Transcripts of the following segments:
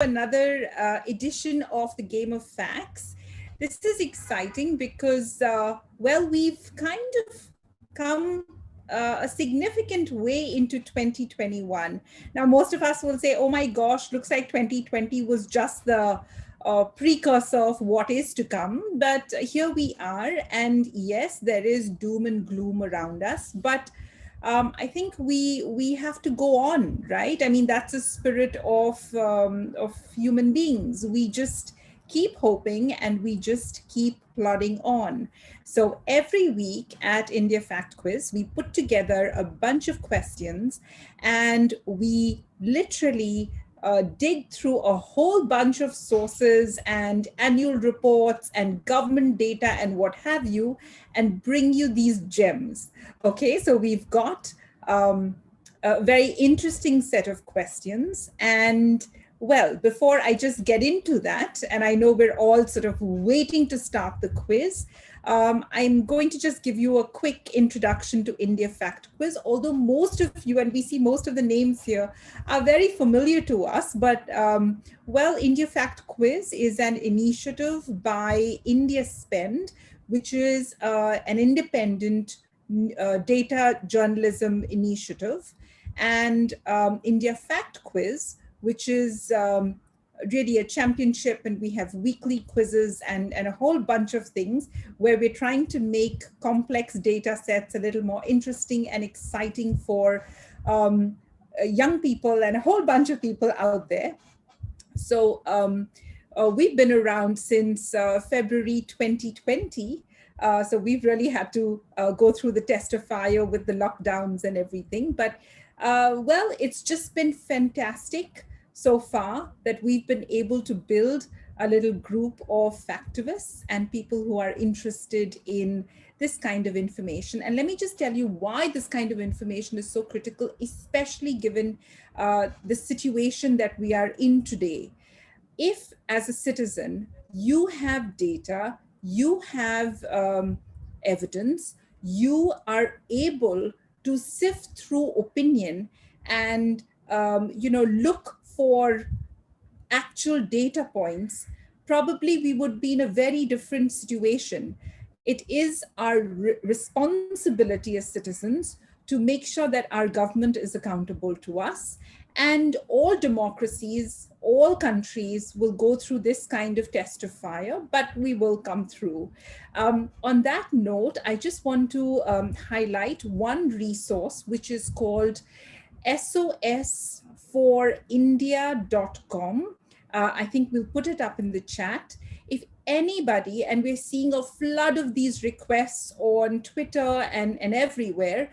Another edition of the Game of Facts. This is exciting because, well, we've kind of come a significant way into 2021. Now, most of us will say, oh my gosh, looks like 2020 was just the precursor of what is to come. But here we are. And yes, there is doom and gloom around us. But I think we have to go on, right? I mean, that's the spirit of human beings. We just keep hoping and we just keep plodding on. So every week at India Fact Quiz, we put together a bunch of questions and we literally dig through a whole bunch of sources and annual reports and government data and what have you, and bring you these gems. Okay, so we've got a very interesting set of questions. And well, before I just get into that, and I know we're all sort of waiting to start the quiz, I'm going to just give you a quick introduction to India Fact Quiz, although most of you, and we see most of the names here, are very familiar to us. But well, India Fact Quiz is an initiative by India Spend, which is an independent data journalism initiative, and India Fact Quiz, which is really a championship, and we have weekly quizzes and a whole bunch of things where we're trying to make complex data sets a little more interesting and exciting for young people and a whole bunch of people out there. So we've been around since February 2020. So we've really had to go through the test of fire with the lockdowns and everything. But well, it's just been fantastic so far that we've been able to build a little group of factivists and people who are interested in this kind of information. And let me just tell you why this kind of information is so critical, especially given the situation that we are in today. If, as a citizen, you have data, you have evidence, you are able to sift through opinion and look for actual data points, probably we would be in a very different situation. It is our responsibility as citizens to make sure that our government is accountable to us. And all democracies, all countries will go through this kind of test of fire, but we will come through. On that note, I just want to highlight one resource, which is called sos4india.com. I think we'll put it up in the chat. If anybody, and we're seeing a flood of these requests on Twitter and everywhere,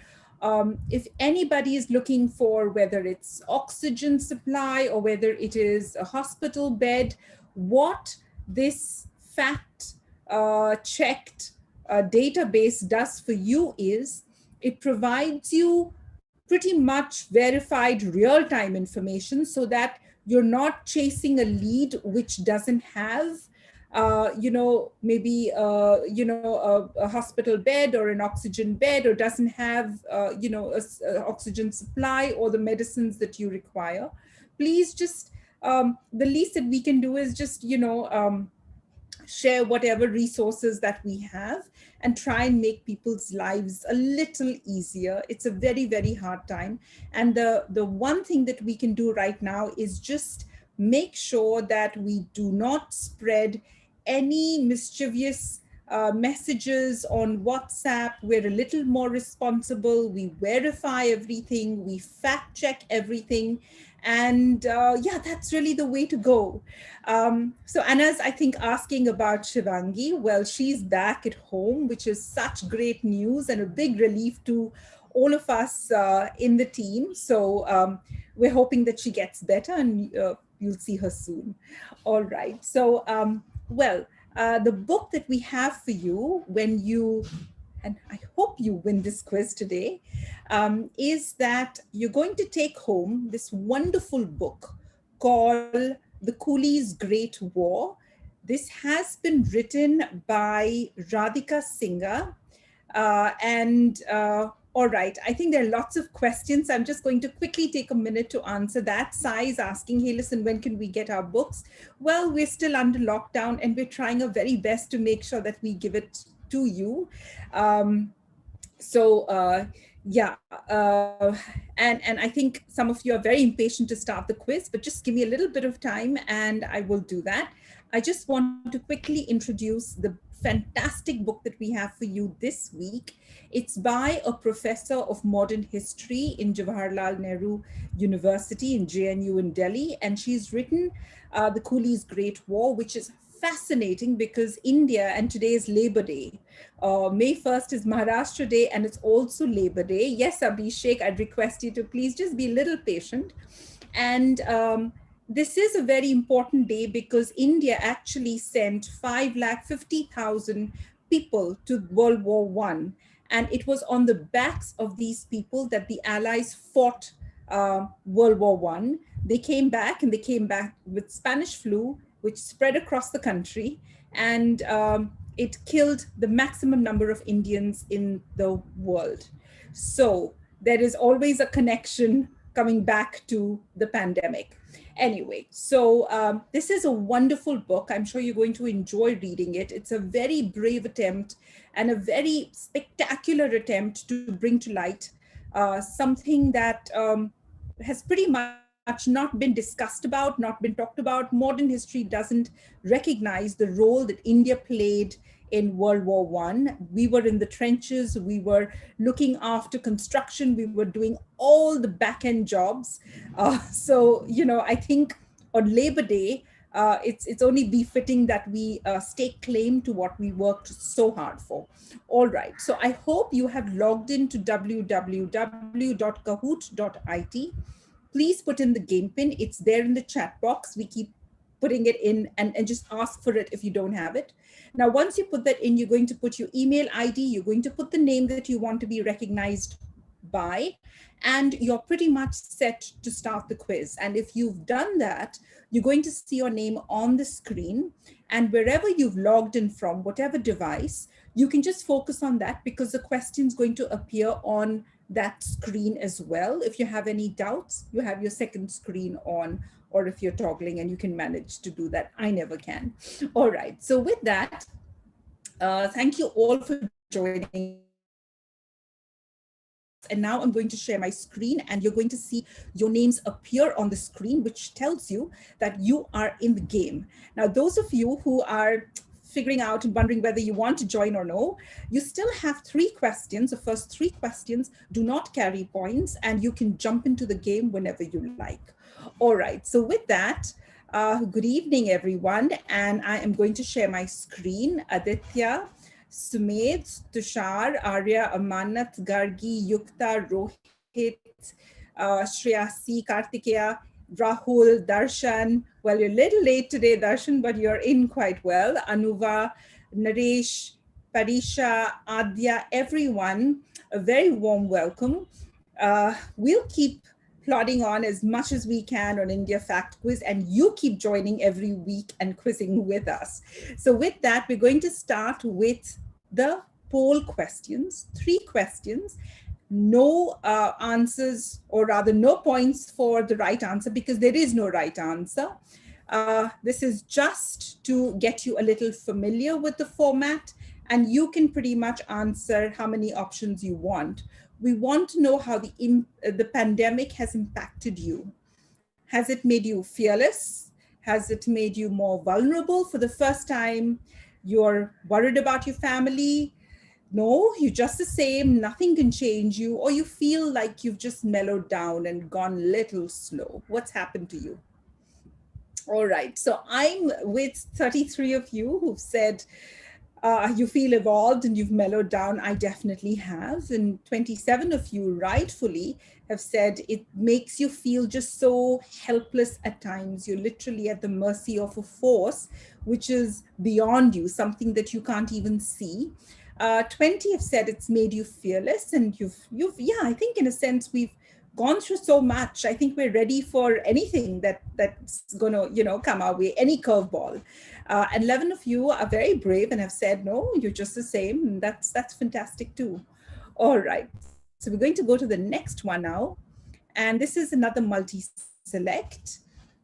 if anybody is looking for whether it's oxygen supply or whether it is a hospital bed, what this fact checked database does for you is it provides you pretty much verified real-time information so that you're not chasing a lead which doesn't have maybe a hospital bed or an oxygen bed, or doesn't have a oxygen supply or the medicines that you require. Please just the least that we can do is just share whatever resources that we have and try and make people's lives a little easier. It's a very, very hard time. And the one thing that we can do right now is just make sure that we do not spread any mischievous messages on WhatsApp. We're a little more responsible. We verify everything. We fact check everything. And yeah, that's really the way to go. So Anna's, I think, asking about Shivangi. Well, she's back at home, which is such great news and a big relief to all of us in the team. So we're hoping that she gets better, and you'll see her soon. All right. So, well, the book that we have for you when you, and I hope you win this quiz today, is that you're going to take home this wonderful book called The Coolie's Great War. This has been written by Radhika Singha, and All right. I think there are lots of questions. I'm just going to quickly take a minute to answer that. Sai is asking, hey, listen, when can we get our books? Well, we're still under lockdown and we're trying our very best to make sure that we give it to you. Um, yeah, and I think some of you are very impatient to start the quiz, but just give me a little bit of time and I will do that. I just want to quickly introduce the fantastic book that we have for you this week. It's by a professor of modern history in Jawaharlal Nehru University in JNU in Delhi, and she's written The Coolie's Great War, which is fascinating because India, and today is Labor Day. May 1st is Maharashtra Day and it's also Labor Day. Yes, Abhishek, I'd request you to please just be a little patient. And this is a very important day because India actually sent 550,000 people to World War One. And it was on the backs of these people that the Allies fought World War One. They came back and they came back with Spanish flu, which spread across the country. And it killed the maximum number of Indians in the world. So there is always a connection coming back to the pandemic. Anyway, so this is a wonderful book. I'm sure you're going to enjoy reading it. It's a very brave attempt and a very spectacular attempt to bring to light something that has pretty much not been discussed about, not been talked about. Modern history doesn't recognize the role that India played in World War One. We were in the trenches, we were looking after construction, we were doing all the back-end jobs. I think on Labor Day, it's only befitting that we stake claim to what we worked so hard for. All right, so I hope you have logged into www.kahoot.it. Please put in the game pin. It's there in the chat box. We keep putting it in and just ask for it if you don't have it. Now, once you put that in, you're going to put your email ID, you're going to put the name that you want to be recognized by, and you're pretty much set to start the quiz. And if you've done that, you're going to see your name on the screen, and wherever you've logged in from, whatever device, you can just focus on that because the question is going to appear on that screen as well. If you have any doubts, you have your second screen on, or if you're toggling and you can manage to do that. I never can. All right, so with that, thank you all for joining. And now I'm going to share my screen and you're going to see your names appear on the screen, which tells you that you are in the game. Now, those of you who are figuring out and wondering whether you want to join or no, you still have 3 questions. The first 3 questions do not carry points and you can jump into the game whenever you like. All right, so with that, good evening, everyone. And I am going to share my screen. Aditya, Sumedh, Tushar, Arya, Amanat, Gargi, Yukta, Rohit, Shreyasi, Kartikeya, Rahul, Darshan. Well, you're a little late today, Darshan, but you're in quite well. Anuva, Naresh, Parisha, Adya, everyone, a very warm welcome. We'll keep plodding on as much as we can on India Fact Quiz, and you keep joining every week and quizzing with us. So with that, we're going to start with the poll questions, 3 questions, no answers, or rather no points for the right answer because there is no right answer. This is just to get you a little familiar with the format, and you can pretty much answer how many options you want. We want to know how the pandemic has impacted you. Has it made you fearless? Has it made you more vulnerable? For the first time, you're worried about your family? No, you're just the same, nothing can change you, or you feel like you've just mellowed down and gone a little slow. What's happened to you? All right, so I'm with 33 of you who've said, you feel evolved and you've mellowed down. I definitely have. And 27 of you rightfully have said it makes you feel just so helpless at times. You're literally at the mercy of a force which is beyond you, something that you can't even see. 20 have said it's made you fearless, and yeah, I think in a sense we've gone through so much. I think we're ready for anything that's gonna, come our way, any curveball. And 11 of you are very brave and have said, no, you're just the same. And that's fantastic too. All right. So we're going to go to the next one now. And this is another multi-select.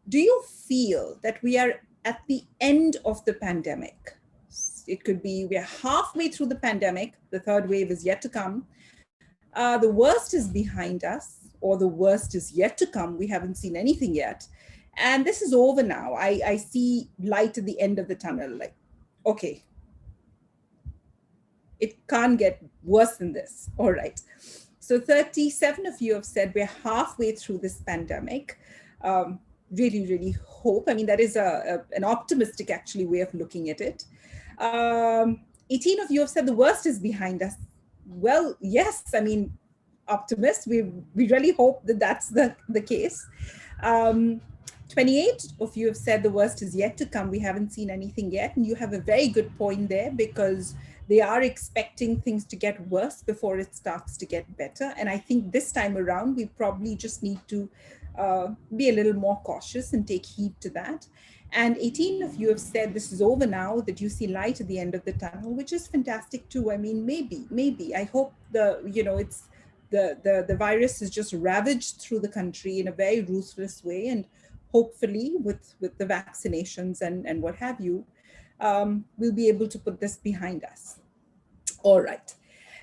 Do you feel that we are at the end of the pandemic? It could be we are halfway through the pandemic, the third wave is yet to come. The worst is behind us, or the worst is yet to come. We haven't seen anything yet. And this is over now. I see light at the end of the tunnel. Like, okay, it can't get worse than this. All right. So 37 of you have said we're halfway through this pandemic. Really, really hope. I mean, that is an optimistic, actually, way of looking at it. 18 of you have said the worst is behind us. Well, yes, I mean, optimist. We really hope that that's the case. 28 of you have said the worst is yet to come. We haven't seen anything yet. And you have a very good point there, because they are expecting things to get worse before it starts to get better. And I think this time around, we probably just need to be a little more cautious and take heed to that. And 18 of you have said this is over now, that you see light at the end of the tunnel, which is fantastic too. I mean, maybe. I hope it's the virus has just ravaged through the country in a very ruthless way. And hopefully with the vaccinations and what have you, we'll be able to put this behind us. All right.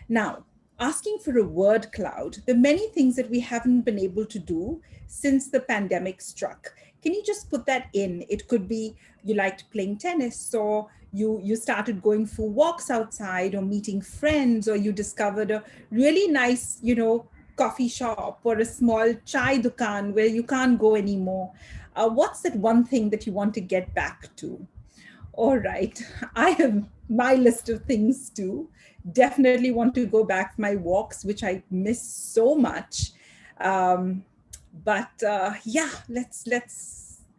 Now, asking for a word cloud, there are many things that we haven't been able to do since the pandemic struck. Can you just put that in? It could be you liked playing tennis, or you started going for walks outside, or meeting friends, or you discovered a really nice, coffee shop or a small chai dukan where you can't go anymore. What's that one thing that you want to get back to? All right, I have my list of things too. Definitely want to go back to my walks, which I miss so much. Yeah, let's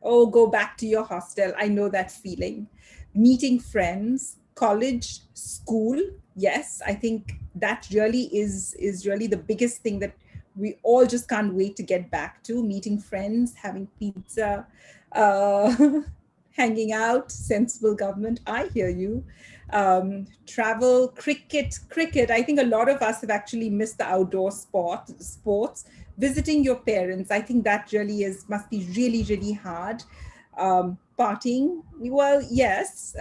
go back to your hostel. I know that feeling. Meeting friends, college, school. Yes, I think that really is really the biggest thing that we all just can't wait to get back to. Meeting friends, having pizza, hanging out, sensible government. I hear you. Travel, cricket. I think a lot of us have actually missed the outdoor sports. Visiting your parents, I think that really must be really, really hard. Partying, well, yes.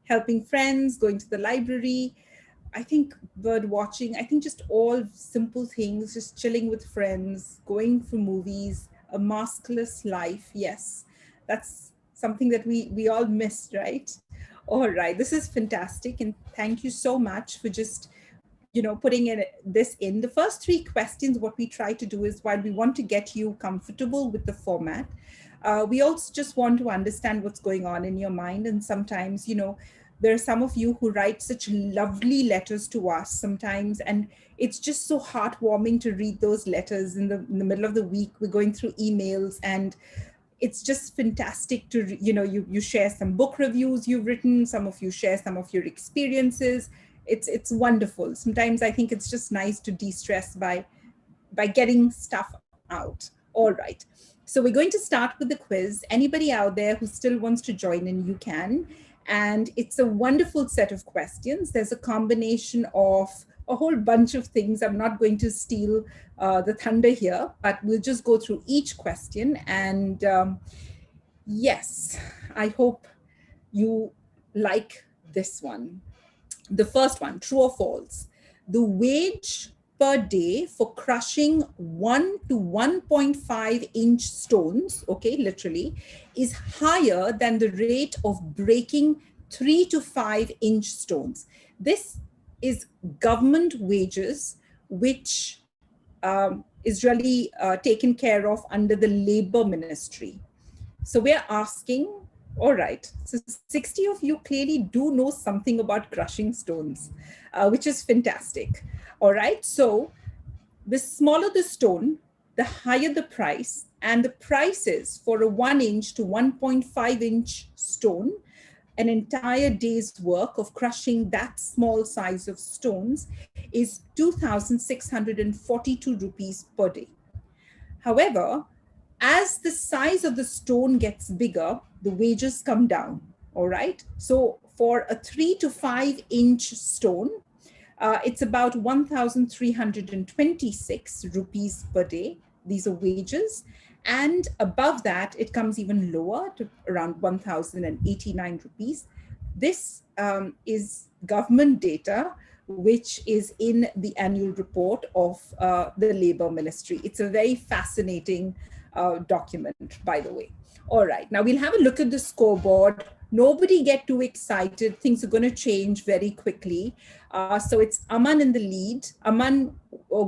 Helping friends, going to the library. I think bird watching, I think just all simple things, just chilling with friends, going for movies, a maskless life. Yes, that's something that we all missed, right? All right, this is fantastic. And thank you so much for just, putting this in. The first three questions, what we try to do is, while we want to get you comfortable with the format, we also just want to understand what's going on in your mind. And sometimes, there are some of you who write such lovely letters to us sometimes, and it's just so heartwarming to read those letters in the middle of the week. We're going through emails, and it's just fantastic to, you share some book reviews you've written, some of you share some of your experiences. It's wonderful. Sometimes I think it's just nice to de-stress by getting stuff out. All right. So we're going to start with the quiz. Anybody out there who still wants to join in, you can. And it's a wonderful set of questions. There's a combination of a whole bunch of things. I'm not going to steal the thunder here, but we'll just go through each question. And yes, I hope you like this one. The first one, true or false? The wage per day for crushing 1 to 1.5 inch stones, okay, literally, is higher than the rate of breaking 3 to 5 inch stones. This is government wages, which is really taken care of under the labor ministry. So we're asking, all right, so 60 of you clearly do know something about crushing stones, which is fantastic. All right, so the smaller the stone, the higher the price, and the prices for a 1 inch to 1.5 inch stone, an entire day's work of crushing that small size of stones, is 2,642 rupees per day. However, as the size of the stone gets bigger, the wages come down, all right? So for a 3 to 5 inch stone, It's about 1,326 rupees per day. These are wages. And above that, it comes even lower to around 1,089 rupees. This is government data, which is in the annual report of the Labor Ministry. It's a very fascinating document, by the way. All right, now we'll have a look at the scoreboard. Nobody get too excited. Things are going to change very quickly. So it's Aman in the lead. Aman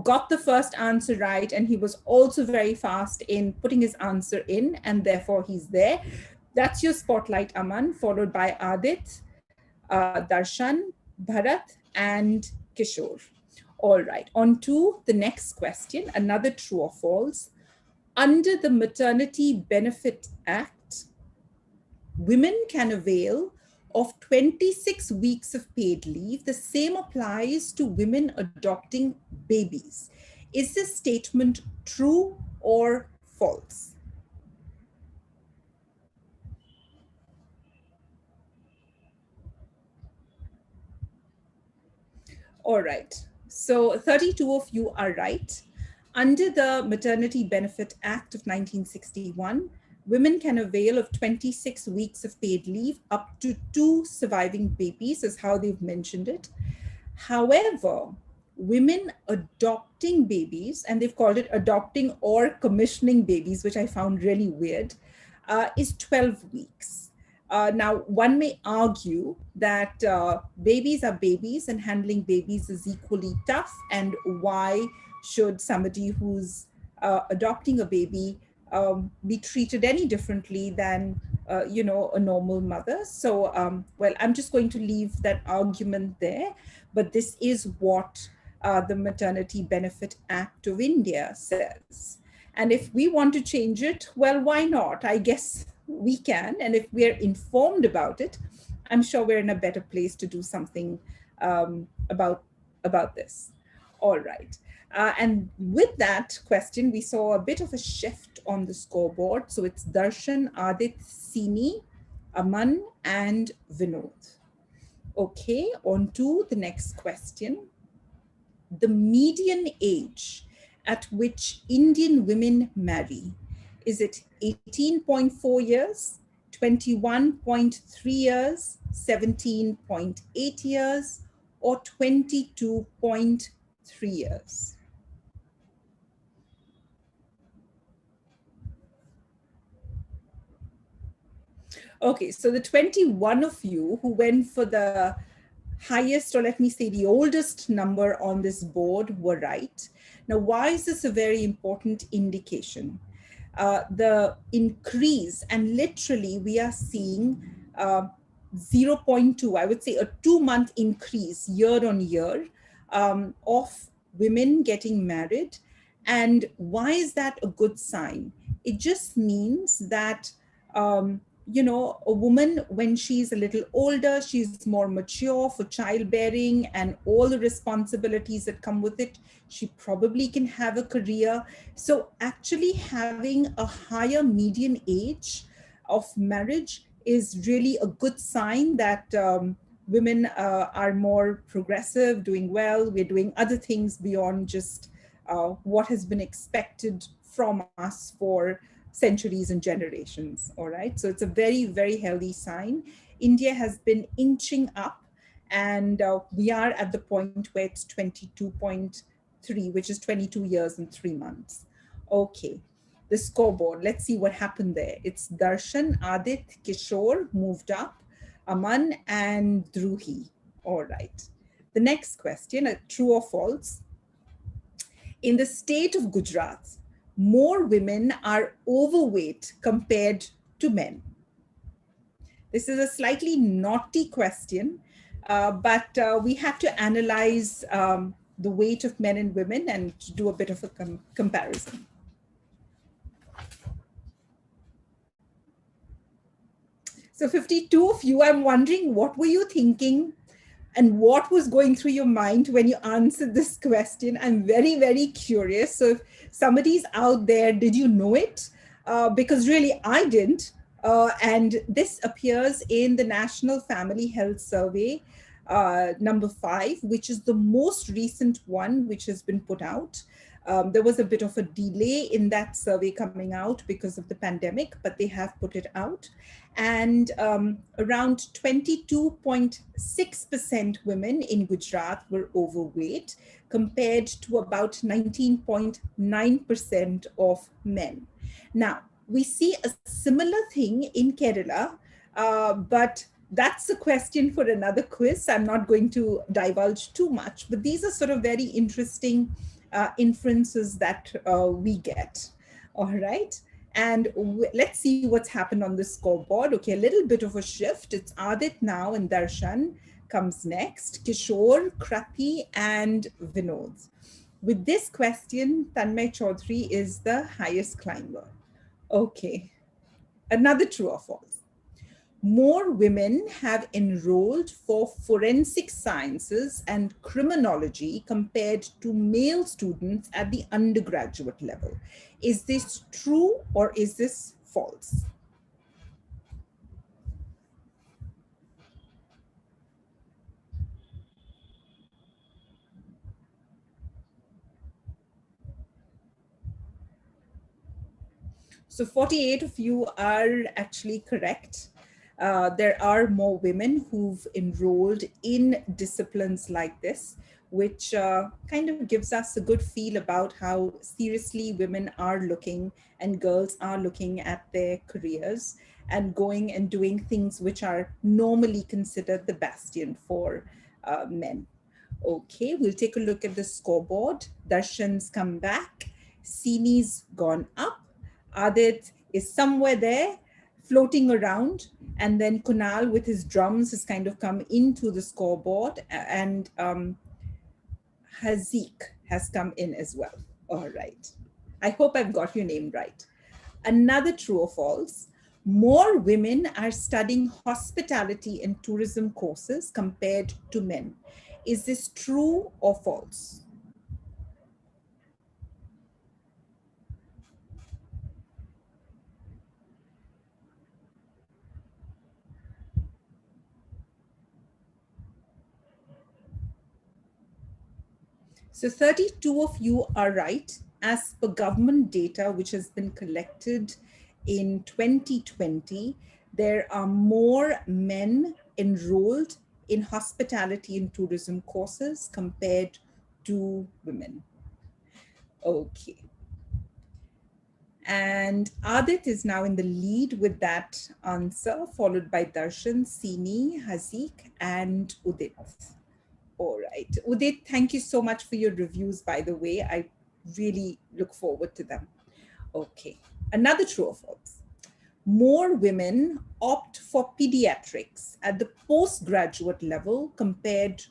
got the first answer right, and he was also very fast in putting his answer in, and therefore he's there. That's your spotlight, Aman, followed by Adit, Darshan, Bharat, and Kishore. All right, on to the next question, another true or false. Under the Maternity Benefit Act, women can avail of 26 weeks of paid leave. The same applies to women adopting babies. Is this statement true or false? All right. So 32 of you are right. Under the Maternity Benefit Act of 1961, women can avail of 26 weeks of paid leave up to 2 surviving babies, is how they've mentioned it. However, women adopting babies, and they've called it adopting or commissioning babies, which I found really weird, is 12 weeks. Now, one may argue that babies are babies and handling babies is equally tough. And why should somebody who's adopting a baby be treated any differently than, a normal mother? So, well, I'm just going to leave that argument there. But this is what the Maternity Benefit Act of India says. And if we want to change it, well, why not? I guess we can. And if we're informed about it, I'm sure we're in a better place to do something about this. All right. And with that question, we saw a bit of a shift on the scoreboard. So it's Darshan, Adit, Sini, Aman, and Vinod. Okay, on to the next question. The median age at which Indian women marry, is it 18.4 years, 21.3 years, 17.8 years, or 22.3 years? Okay, so the 21 of you who went for the highest, or let me say the oldest number on this board were right. Now, why is this a very important indication? The increase, and literally we are seeing 0.2, I would say a 2-month increase year on year of women getting married. And why is that a good sign? It just means that a woman, when she's a little older, she's more mature for childbearing and all the responsibilities that come with it. She probably can have a career. So actually having a higher median age of marriage is really a good sign that women are more progressive, doing well. We're doing other things beyond just what has been expected from us for centuries and generations. All right. So it's a very, very healthy sign. India has been inching up, and we are at the point where it's 22.3, which is 22 years and 3 months. Okay. The scoreboard. Let's see what happened there. It's Darshan, Adit, Kishore moved up, Aman, and Druhi. All right. The next question, true or false? In the state of Gujarat, more women are overweight compared to men. This is a slightly naughty question, but we have to analyze the weight of men and women and do a bit of a comparison. So 52 of you, I'm wondering, what were you thinking and what was going through your mind when you answered this question? I'm very, very curious. So if somebody's out there, did you know it? Because really, I didn't. And this appears in the National Family Health Survey number 5, which is the most recent one which has been put out. There was a bit of a delay in that survey coming out because of the pandemic, but they have put it out. And around 22.6% women in Gujarat were overweight, compared to about 19.9% of men. Now, we see a similar thing in Kerala, but that's a question for another quiz. I'm not going to divulge too much, but these are sort of very interesting inferences that we get. All right. And let's see what's happened on the scoreboard. Okay, a little bit of a shift. It's Adit now, and Darshan comes next. Kishore, Krati, and Vinod. With this question, Tanmay Chaudhary is the highest climber. Okay, another true or false. More women have enrolled for forensic sciences and criminology compared to male students at the undergraduate level. Is this true or is this false? So 48 of you are actually correct. There are more women who've enrolled in disciplines like this, which kind of gives us a good feel about how seriously women are looking and girls are looking at their careers and going and doing things which are normally considered the bastion for men. Okay, we'll take a look at the scoreboard. Darshan's come back. Sini's gone up. Adit is somewhere there, floating around. And then Kunal with his drums has kind of come into the scoreboard. And Hazik has come in as well. All right. I hope I've got your name right. Another true or false. More women are studying hospitality and tourism courses compared to men. Is this true or false? So 32 of you are right. As per government data, which has been collected in 2020, there are more men enrolled in hospitality and tourism courses compared to women. Okay. And Adit is now in the lead with that answer, followed by Darshan, Sini, Hazik, and Udit. All right. Udit, thank you so much for your reviews, by the way. I really look forward to them. Okay. Another true or false. More women opt for pediatrics at the postgraduate level compared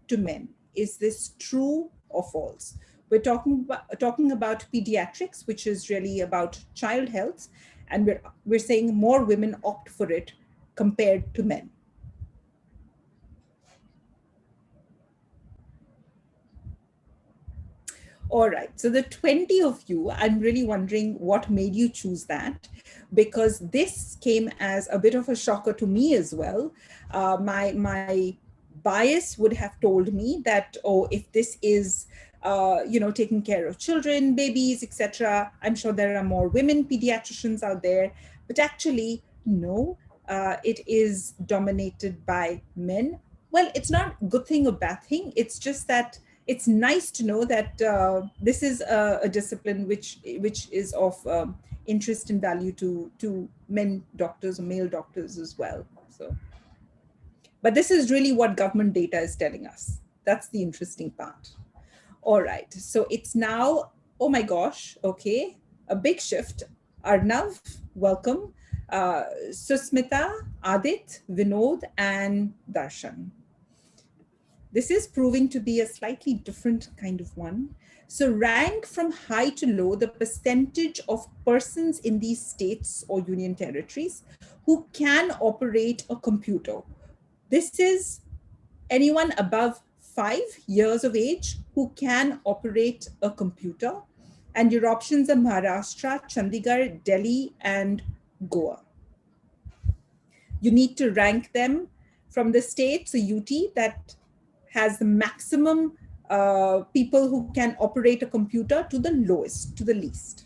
to men. Is this true or false? We're talking about pediatrics, which is really about child health, and we're saying more women opt for it compared to men. All right. So the 20 of you, I'm really wondering what made you choose that, because this came as a bit of a shocker to me as well. My bias would have told me that, oh, if this is taking care of children, babies, etc., I'm sure there are more women pediatricians out there. But actually, no, it is dominated by men. Well, it's not a good thing or bad thing. It's just that it's nice to know that this is a discipline which is of interest and value to men doctors or male doctors as well. So, but this is really what government data is telling us. That's the interesting part. All right, so it's now, oh my gosh, okay, a big shift. Arnav, welcome. Susmita, Adit, Vinod, and Darshan. This is proving to be a slightly different kind of one. So rank from high to low the percentage of persons in these states or union territories who can operate a computer. This is anyone above 5 years of age who can operate a computer. And your options are Maharashtra, Chandigarh, Delhi, and Goa. You need to rank them from the state, so UT, that has the maximum people who can operate a computer to the lowest, to the least.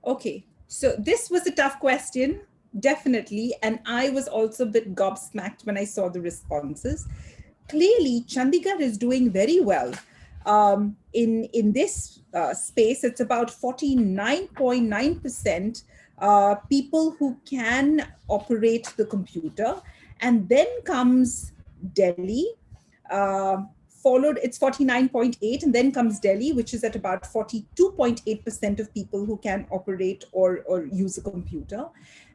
Okay, so this was a tough question, definitely. And I was also a bit gobsmacked when I saw the responses. Clearly, Chandigarh is doing very well. In this space, it's about 49.9% people who can operate the computer. And then comes Delhi, uh, followed, it's 49.8, and then comes Delhi, which is at about 42.8% of people who can operate or use a computer.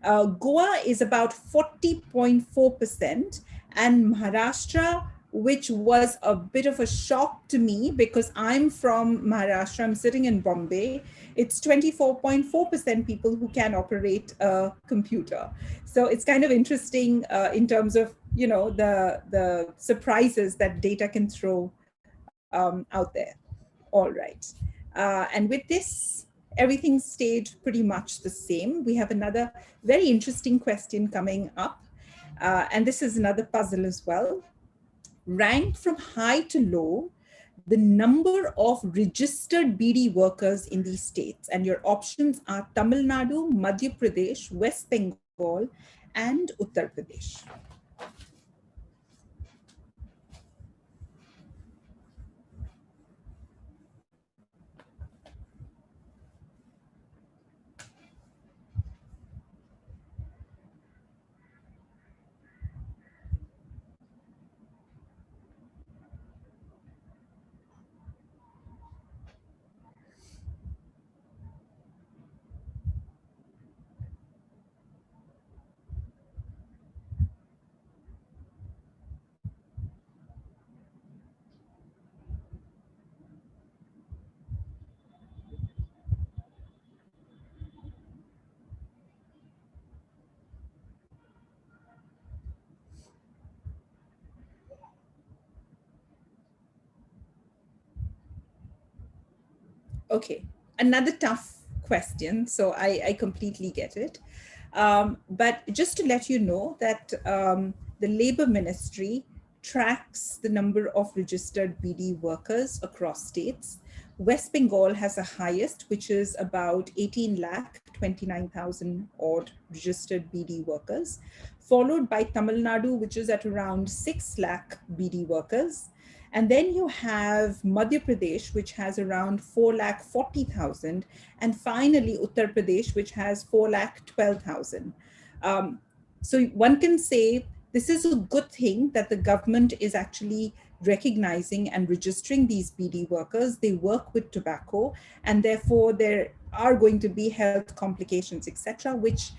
Goa is about 40.4%, and Maharashtra, which was a bit of a shock to me because I'm from Maharashtra, I'm sitting in Bombay, it's 24.4% people who can operate a computer. So it's kind of interesting in terms of, you know, the surprises that data can throw out there. All right. And with this, everything stayed pretty much the same. We have another very interesting question coming up. And this is another puzzle as well. Rank from high to low the number of registered BD workers in these states. And your options are Tamil Nadu, Madhya Pradesh, West Bengal, and Uttar Pradesh. Okay, another tough question. So I completely get it. But just to let you know that the Labor Ministry tracks the number of registered BD workers across states. West Bengal has the highest, which is about 18 lakh 29,000 odd registered BD workers, followed by Tamil Nadu, which is at around 6 lakh BD workers. And then you have Madhya Pradesh, which has around 4 lakh 40,000. And finally, Uttar Pradesh, which has 4 lakh 12,000. So one can say this is a good thing that the government is actually recognizing and registering these BD workers. They work with tobacco, and therefore there are going to be health complications, etc., which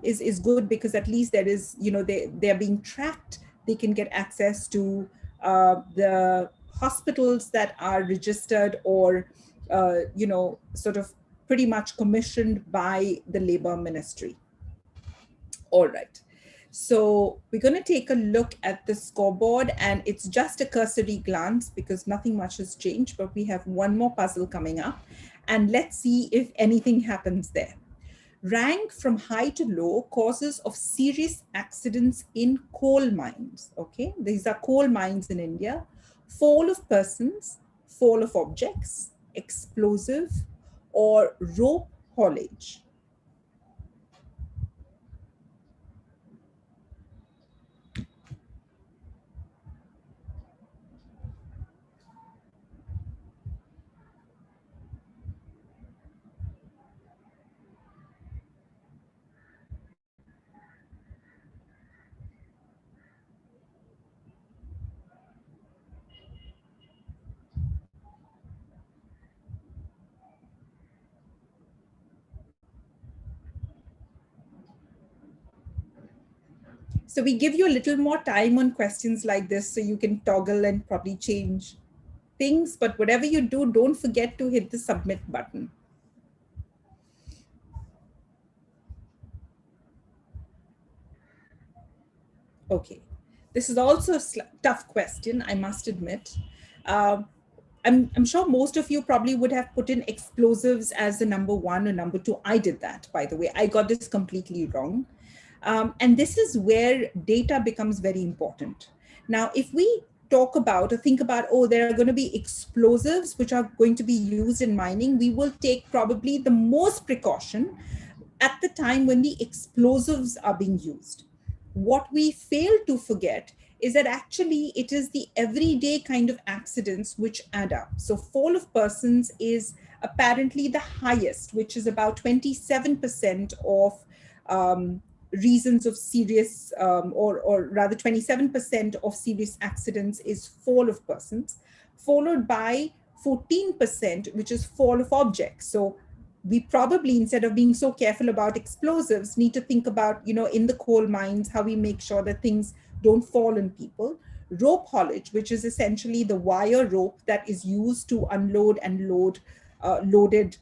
is good because at least there is, you know, they're being tracked. They can get access to the hospitals that are registered or, you know, sort of pretty much commissioned by the Labor Ministry. All right. So we're going to take a look at the scoreboard, and it's just a cursory glance because nothing much has changed, but we have one more puzzle coming up, and let's see if anything happens there. Rank from high to low causes of serious accidents in coal mines. Okay, these are coal mines in India. Fall of persons, fall of objects, explosive, or rope haulage. So we give you a little more time on questions like this so you can toggle and probably change things. But whatever you do, don't forget to hit the submit button. Okay. This is also a tough question, I must admit. Um, I'm sure most of you probably would have put in explosives as the number one or number two. I did that, by the way. I got this completely wrong. And this is where data becomes very important. Now, if we talk about or think about, oh, there are going to be explosives which are going to be used in mining, we will take probably the most precaution at the time when the explosives are being used. What we fail to forget is that actually it is the everyday kind of accidents which add up. So fall of persons is apparently the highest, which is about 27% of reasons of serious, or rather 27% of serious accidents is fall of persons, followed by 14%, which is fall of objects. So we probably, instead of being so careful about explosives, need to think about, in the coal mines, how we make sure that things don't fall on people. Rope haulage, which is essentially the wire rope that is used to unload and load loaded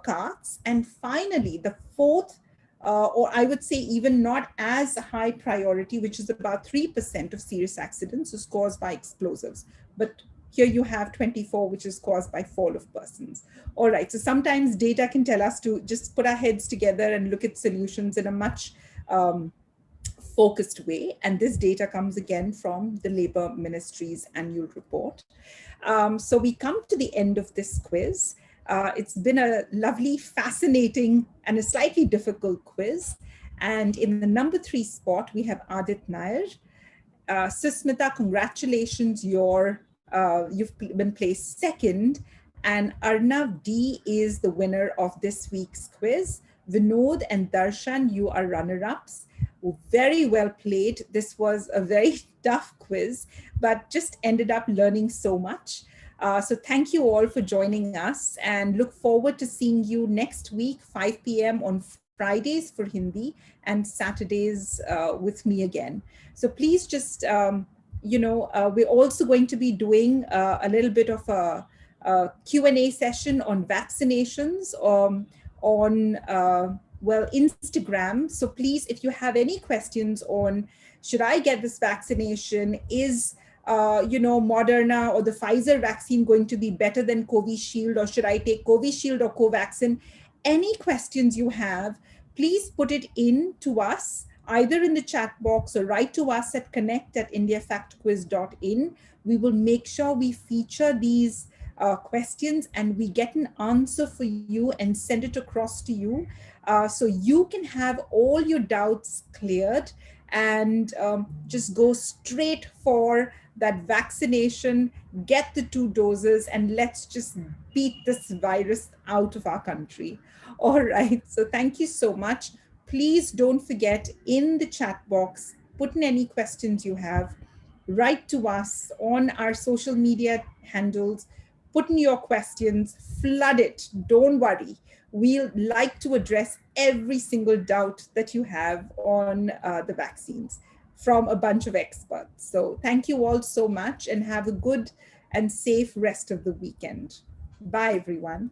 carts. And finally, the fourth, or I would say even not as high priority, which is about 3% of serious accidents, is caused by explosives. But here you have 24, which is caused by fall of persons. All right, so sometimes data can tell us to just put our heads together and look at solutions in a much focused way. And this data comes again from the Labour Ministry's annual report. So we come to the end of this quiz. It's been a lovely, fascinating, and a slightly difficult quiz. And in the number 3 spot, we have Adit Nair. Susmita, congratulations, you've been placed second. And Arnav D is the winner of this week's quiz. Vinod and Darshan, you are runner-ups. Very well played. This was a very tough quiz, but just ended up learning so much. So thank you all for joining us, and look forward to seeing you next week, 5 p.m. on Fridays for Hindi and Saturdays with me again. So please just, we're also going to be doing a little bit of a Q&A session on vaccinations on Instagram. So please, if you have any questions on, should I get this vaccination? Is Moderna or the Pfizer vaccine going to be better than Covishield, or should I take Covishield or Covaxin? Any questions you have, please put it in to us, either in the chat box or write to us at connect@indiafactquiz.in. We will make sure we feature these questions and we get an answer for you and send it across to you, so you can have all your doubts cleared and just go straight for that vaccination, get the 2 doses, and let's just beat this virus out of our country. All right, so thank you so much. Please don't forget, in the chat box, put in any questions you have, write to us on our social media handles, put in your questions, flood it, don't worry. We'll like to address every single doubt that you have on the vaccines from a bunch of experts. So thank you all so much, and have a good and safe rest of the weekend. Bye, everyone.